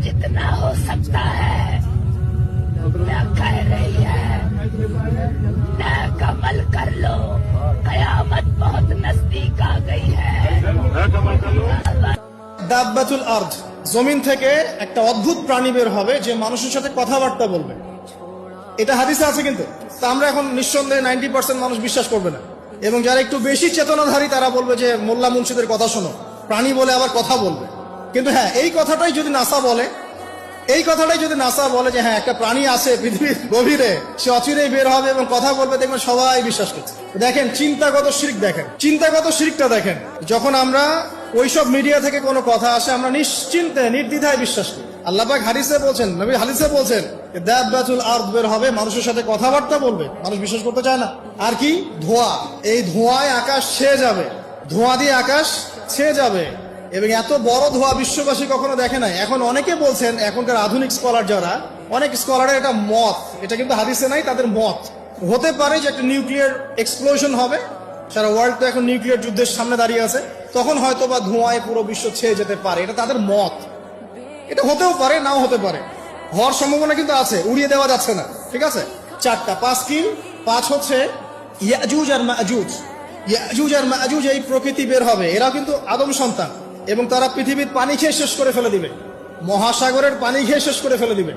जितना हो सकता है दुनिया कह रही है नेक अमल कर लो, कयामत बहुत नजदीक आ गई है। দাব্বাতুল আরদ, জমিন থেকে একটা অদ্ভুত প্রাণী বের হবে যে মানুষের সাথে কথাবার্তা বলবে। এটা হাদিসে আছে, কিন্তু তা আমরা এখন নিঃসন্দেহে 90% মানুষ বিশ্বাস করবে না, এবং যারা একটু বেশি চেতনাধারী তারা বলবে যে মোল্লা মুন্সিদের কথা শোনো, প্রাণী বলে আবার কথা বলবে। কিন্তু হ্যাঁ, এই কথাটাই যদি নাসা বলে যে হ্যাঁ একটা প্রাণী আছে পৃথিবীর গভীরে, সে অচিরেই বের হবে এবং কথা বলবে, দেখবেন সবাই বিশ্বাস করছে। দেখেন চিন্তাগত শিরকটা দেখেন। যখন আমরা ওইসব মিডিয়া থেকে কোনো কথা আসে আমরা নিশ্চিন্তে নির্দ্বিধায় বিশ্বাস করি। আল্লাহ পাক হাদিসে বলছেন, নবী হাদিসে বলছেন দাব্বাতুল আরদ বের হবে, মানুষের সাথে কথাবার্তা বলবে। মানুষ বিশ্বাস করতে চায় না। আর কি ধোঁয়া, এই ধোঁয়ায় আকাশ ছেয়ে যাবে, ধোঁয়া দিয়ে আকাশ ছেয়ে যাবে, এবং এত বড় ধোঁয়া বিশ্ববাসী কখনো দেখে নাই। এখন অনেকে বলছেন, এখনকার আধুনিক স্কলার যারা, অনেক স্কলারের এটা মত, এটা কিন্তু হাদিসে নাই, তাদের মত হতে পারে যে একটা নিউক্লিয়ার এক্সপ্লোশন হবে। সারা ওয়ার্ল্ড তো এখন নিউক্লিয়ার যুদ্ধের সামনে দাঁড়িয়ে আছে, তখন হয়তো বা ধোঁয়ায় পুরো বিশ্ব ছেয়ে যেতে পারে। এটা তাদের মত, এটা হতেও পারে, নাও হতে পারে, হওয়ার সম্ভাবনা কিন্তু আছে, উড়িয়ে দেওয়া যাচ্ছে না। ঠিক আছে, 4টা 5 কি 5 হচ্ছে ইয়াজুজ আর মাজুজ। এই প্রকৃতি বের হবে, এরা কিন্তু আদম সন্তান, এবং তারা পৃথিবীর পানি খেয়ে শেষ করে ফেলে দিবে, মহাসাগরের পানি খেয়ে শেষ করে ফেলে দিবে।